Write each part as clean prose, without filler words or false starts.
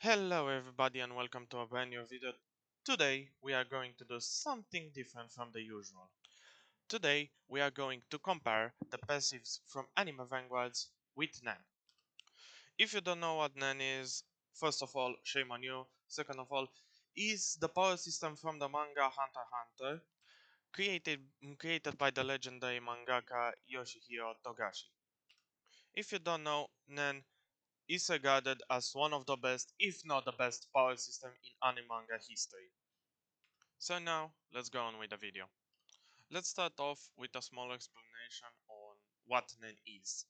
Hello everybody and welcome to a brand new video. Today we are going to do something different from the usual. Today we are going to compare the passives from anime Vanguards with NEN. If you don't know what NEN is, first of all, shame on you. Second of all, is the power system from the manga Hunter x Hunter, created by the legendary mangaka Yoshihiro Togashi. If you don't know, NEN is regarded as one of the best, if not the best, power system in anime manga history. So now, let's go on with the video. Let's start off with a small explanation on what NEN is.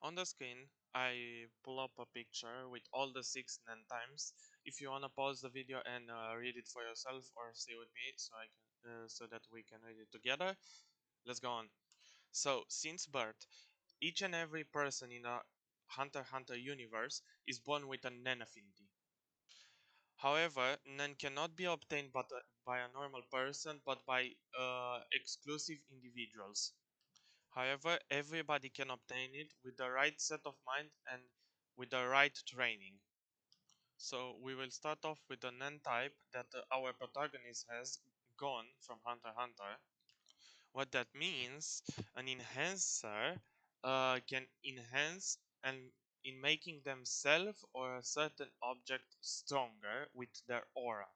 On the screen, I pull up a picture with all the 6 NEN times. If you wanna pause the video and read it for yourself or stay with me so that we can read it together, let's go on. So, since birth, each and every person in a Hunter x Hunter universe is born with a NEN affinity. However, NEN cannot be obtained by a normal person, but by exclusive individuals. However, everybody can obtain it with the right set of mind and with the right training. So we will start off with the NEN type that our protagonist has gone from Hunter x Hunter. What that means, an enhancer can enhance and in making themselves or a certain object stronger with their aura.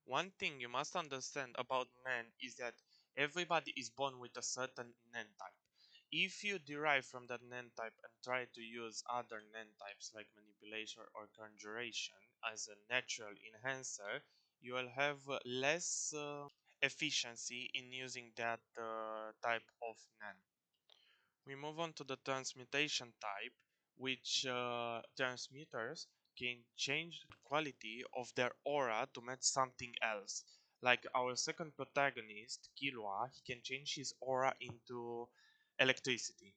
One thing you must understand about NEN is that everybody is born with a certain NEN type. If you derive from that NEN type and try to use other NEN types like manipulation or conjuration as a natural enhancer, you will have less efficiency in using that type of NEN. We move on to the transmutation type, which transmuters can change the quality of their aura to match something else. Like our second protagonist, Killua, he can change his aura into electricity.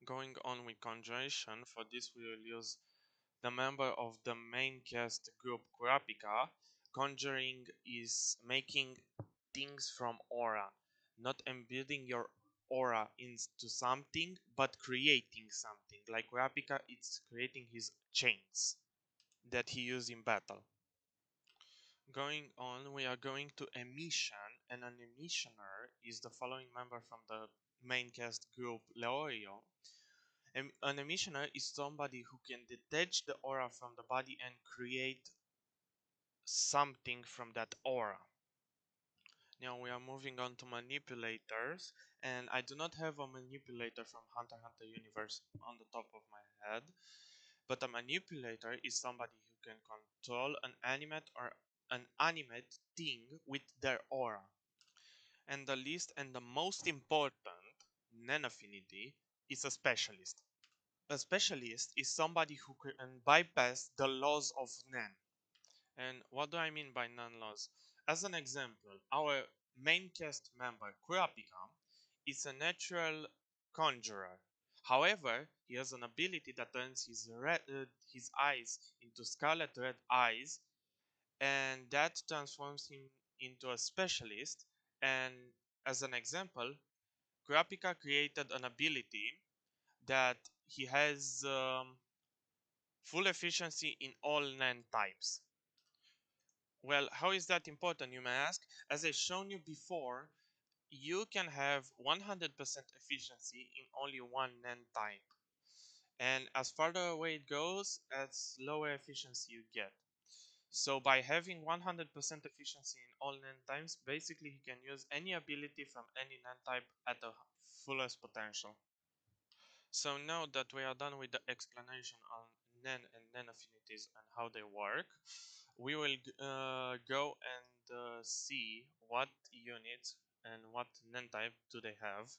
Going on with conjuration, for this we will use the member of the main cast group Kurapika. Conjuring is making things from aura, not embedding your aura into something, but creating something. Like Kurapika, it's creating his chains that he used in battle. Going on, we are going to emission, and an emissioner is the following member from the main cast group Leorio. An emissioner is somebody who can detach the aura from the body and create something from that aura. Now we are moving on to manipulators, and I do not have a manipulator from Hunter x Hunter universe on the top of my head, but a manipulator is somebody who can control an animate or an animate thing with their aura. And the least and the most important NEN affinity is a specialist. A specialist is somebody who can bypass the laws of NEN. And what do I mean by NEN laws? As an example, our main cast member, Kurapika, is a natural conjurer. However, he has an ability that turns his eyes into scarlet red eyes, and that transforms him into a specialist. And as an example, Kurapika created an ability that he has full efficiency in all NEN types. Well, how is that important, you may ask? As I shown you before, you can have 100% efficiency in only one NEN type. And as farther away it goes, as lower efficiency you get. So by having 100% efficiency in all NEN types, basically he can use any ability from any NEN type at the fullest potential. So now that we are done with the explanation on NEN and NEN affinities and how they work, we will go and see what units and what NEN type do they have.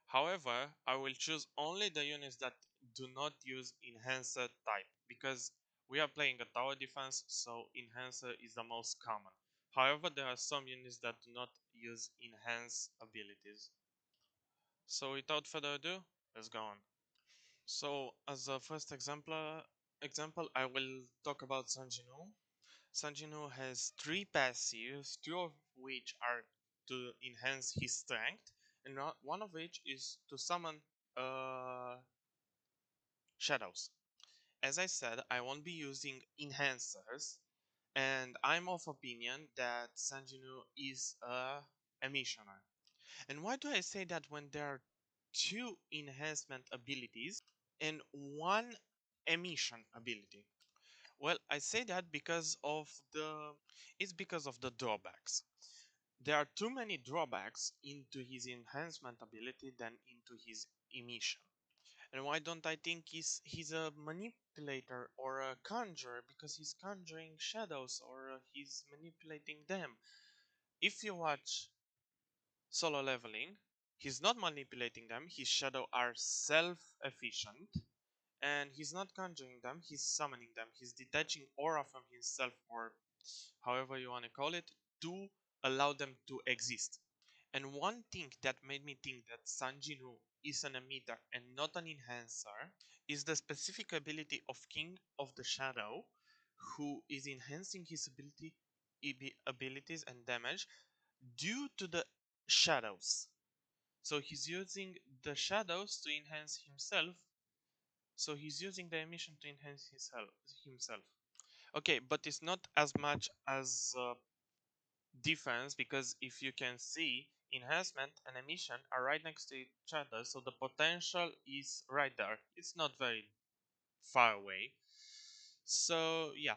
However, I will choose only the units that do not use enhancer type because we are playing a tower defense, so enhancer is the most common. However, there are some units that do not use enhance abilities. So without further ado, let's go on. So as a first example, I will talk about Sanjinu. Sanjinu has three passives, two of which are to enhance his strength, and one of which is to summon uh, shadows. As I said, I won't be using enhancers, and I'm of opinion that Sanjinu is a missioner. And why do I say that when there are two enhancement abilities and one emission ability? Well, I say that because of the drawbacks. There are too many drawbacks into his enhancement ability than into his emission. And why don't I think he's a manipulator or a conjurer? Because he's conjuring shadows or he's manipulating them. If you watch Solo Leveling, he's not manipulating them. His shadow are self-efficient, and he's not conjuring them. He's summoning them. He's detaching aura from himself, or however you want to call it, to allow them to exist. And one thing that made me think that Sanjinu is an emitter and not an enhancer is the specific ability of King of the Shadow, who is enhancing his abilities and damage due to the shadows. So he's using the shadows to enhance himself. So he's using the emission to enhance himself. Okay, but it's not as much as defense, because if you can see, enhancement and emission are right next to each other, so the potential is right there. It's not very far away. So yeah,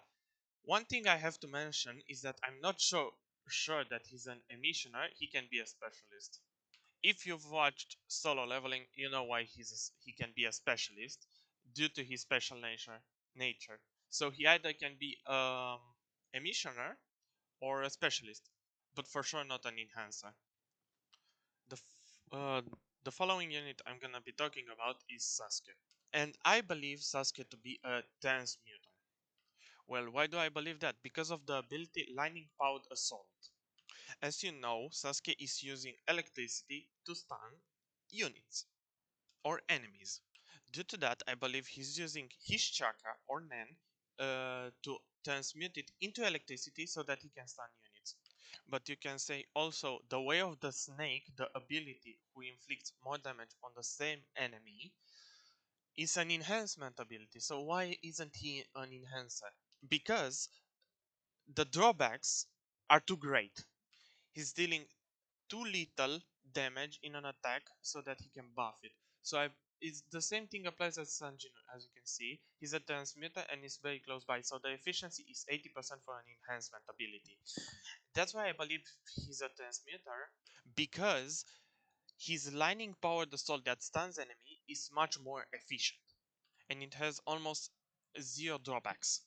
one thing I have to mention is that I'm not sure that he's an emissioner. He can be a specialist. If you've watched Solo Leveling, you know why he can be a specialist due to his special nature. So he either can be a missioner or a specialist, but for sure not an enhancer. The the following unit I'm gonna be talking about is Sasuke, and I believe Sasuke to be a transmuter. Well, why do I believe that? Because of the ability Lightning Powered Assault. As you know, Sasuke is using electricity to stun units or enemies. Due to that, I believe he's using his chakra or NEN to transmute it into electricity so that he can stun units. But you can say also the way of the snake, the ability who inflicts more damage on the same enemy, is an enhancement ability. So why isn't he an enhancer? Because the drawbacks are too great. He's dealing too little damage in an attack so that he can buff it. So it's the same thing applies as Sanjin, as you can see. He's a transmuter and is very close by, so the efficiency is 80% for an enhancement ability. That's why I believe he's a transmuter, because his lightning powered assault that stuns enemy is much more efficient, and it has almost zero drawbacks.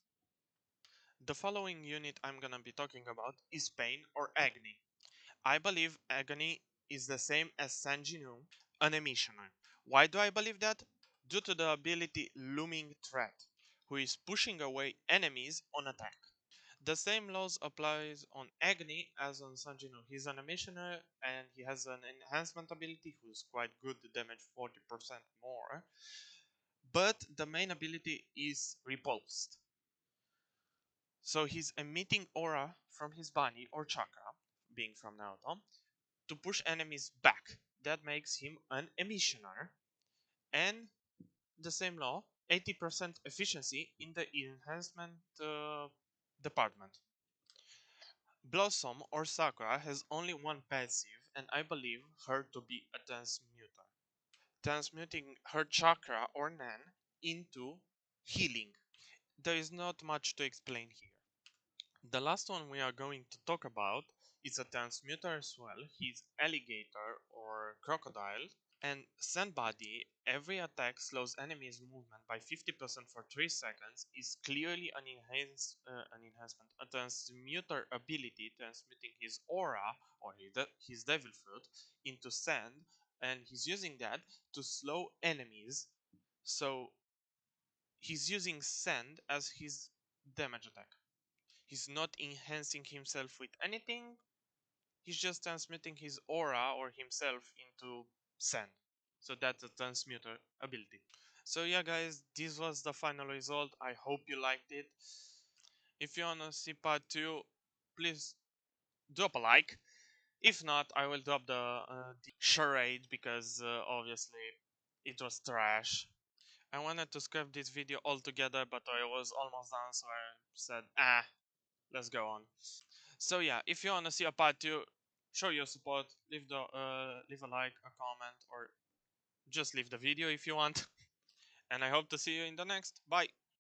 The following unit I'm gonna be talking about is Pain or Agony. I believe Agony is the same as Sanjinu, an emissioner. Why do I believe that? Due to the ability Looming Threat, who is pushing away enemies on attack. The same laws applies on Agni as on Sanjinu. He's an emissioner and he has an enhancement ability who's quite good to damage 40% more. But the main ability is repulsed. So he's emitting aura from his body or chakra, being from Naruto, to push enemies back. That makes him an emissioner. And the same law, 80% efficiency in the enhancement department. Blossom or Sakura has only one passive, and I believe her to be a transmuter, transmuting her chakra or NEN into healing. There is not much to explain here. The last one we are going to talk about is a transmuter as well. He's alligator or crocodile. And Sand Body, every attack slows enemies' movement by 50% for 3 seconds, is clearly an enhancement. A transmuter ability, transmuting his aura or his devil fruit into sand, and he's using that to slow enemies. So he's using sand as his damage attack. He's not enhancing himself with anything, he's just transmuting his aura or himself into sand. So that's a transmuter ability. So yeah guys, this was the final result. I hope you liked it. If you wanna see part 2, please drop a like. If not, I will drop the charade because obviously it was trash. I wanted to scrap this video altogether, but I was almost done, so I said, let's go on. So yeah, if you wanna see a part 2, show your support, leave a like, a comment, or just leave the video if you want. And I hope to see you in the next. Bye!